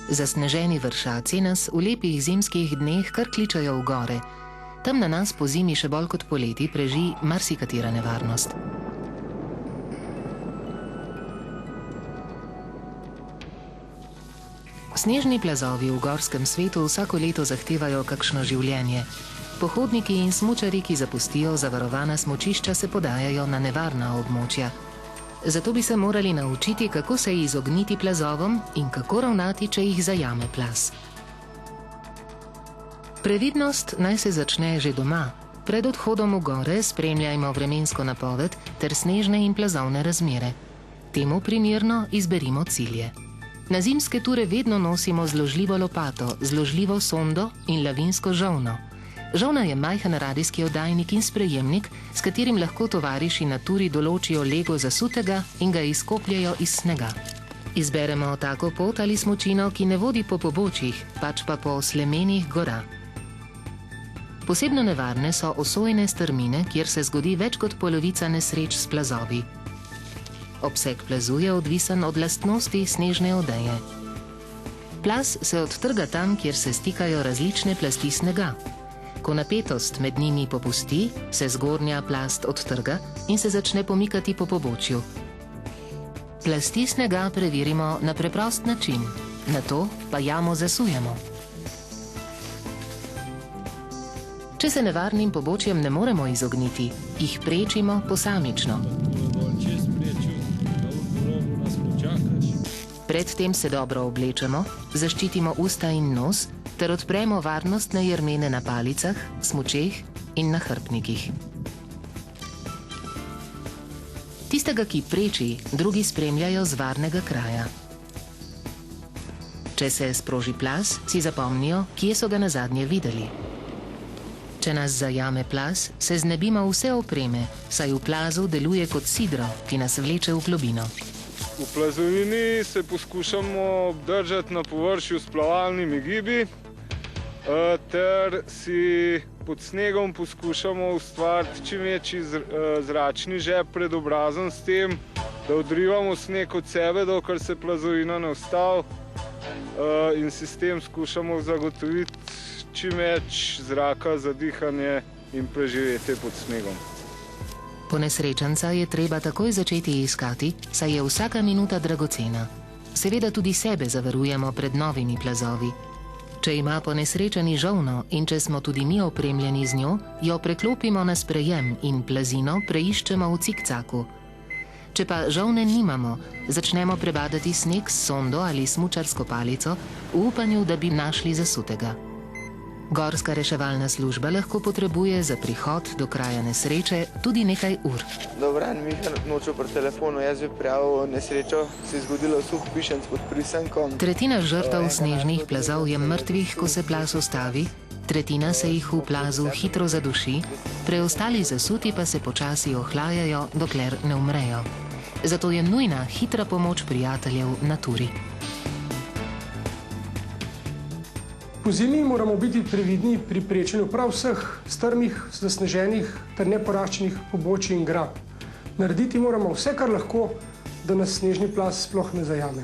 Zasneženi vršaci nas v lepih zimskih dneh kar kličajo v gore. Tam na nas po zimi še bolj kot poleti preži marsikatera nevarnost. Snežni plazovi v gorskem svetu vsako leto zahtevajo kakšno življenje. Pohodniki in smučarji, ki zapustijo zavarovana smučišča, se podajajo na nevarna območja. Zato bi se morali naučiti, kako se izogniti plazovom in kako ravnati, če jih zajame plaz. Previdnost naj se začne že doma. Pred odhodom v gore spremljajmo vremensko napoved ter snežne in plazovne razmere. Temu primerno izberimo cilje. Na zimske ture vedno nosimo zložljivo lopato, zložljivo sondo in lavinsko žolno. Žolna je majhen radijski oddajnik in sprejemnik, s katerim lahko tovariši na turi določijo lego zasutega in ga izkopljejo iz snega. Izberemo tako pot ali smučino, ki ne vodi po pobočjih, pač pa po slemenih gora. Posebno nevarne so osojne strmine, kjer se zgodi več kot polovica nesreč s plazovi. Obseg plazu je odvisen od lastnosti snežne odeje. Plaz se odtrga tam, kjer se stikajo različne plasti snega. Ko napetost med njimi popusti, se zgornja plast odtrga in se začne pomikati po pobočju. Plasti snega preverimo na preprost način, nato pa jamo zasujemo. Če se nevarnim pobočjem ne moremo izogniti, jih prečimo posamično. Predtem se dobro oblečemo, zaščitimo usta in nos ter odpremo varnostne jermene na palicah, smučeh in nahrbtnikih. Tistega, ki preči, drugi spremljajo z varnega kraja. Če se sproži plaz, si zapomnijo, kje so ga nazadnje videli. Če nas zajame plaz, se znebimo vse opreme, saj v plazu deluje kot sidro, ki nas vleče v globino. V plazovini se poskušamo obdržati na površju s plavalnimi gibi, ter si pod snegom poskušamo ustvariti čim večji zračni žep pred obrazom s tem, da odrivamo sneg od sebe, dokler se plazovina ne ustavi, in si s tem skušamo zagotoviti čim več zraka za dihanje in preživetje pod snegom. Ponesrečenca je treba takoj začeti iskati, saj je vsaka minuta dragocena. Seveda tudi sebe zavarujemo pred novimi plazovi. Če ima ponesrečeni žolno in če smo tudi mi opremljeni z njo, jo preklopimo na sprejem in plazino preiščemo v cikcaku. Če pa žolne nimamo, začnemo prebadati sneg s sondo ali smučarsko palico v upanju, da bi našli zasutega. Gorska reševalna služba lahko potrebuje za prihod do kraja nesreče tudi nekaj ur. Dobran, Miha, nočo pri telefonu, jaz bi prijavil nesrečo, se je zgodilo suh pišenc pod prisenkom. Tretjina žrtev snežnih plazov je mrtvih, ko se plaz ustavi, tretjina se jih v plazu hitro zaduši, preostali zasuti pa se počasi ohlajajo, dokler ne umrejo. Zato je nujna hitra pomoč prijateljev na turi. Po zimi moramo biti previdni pri prečenju prav vseh strmih, zasneženih ter neporaščenih pobočij in grap. Narediti moramo vse, kar lahko, da nas snežni plaz sploh ne zajame.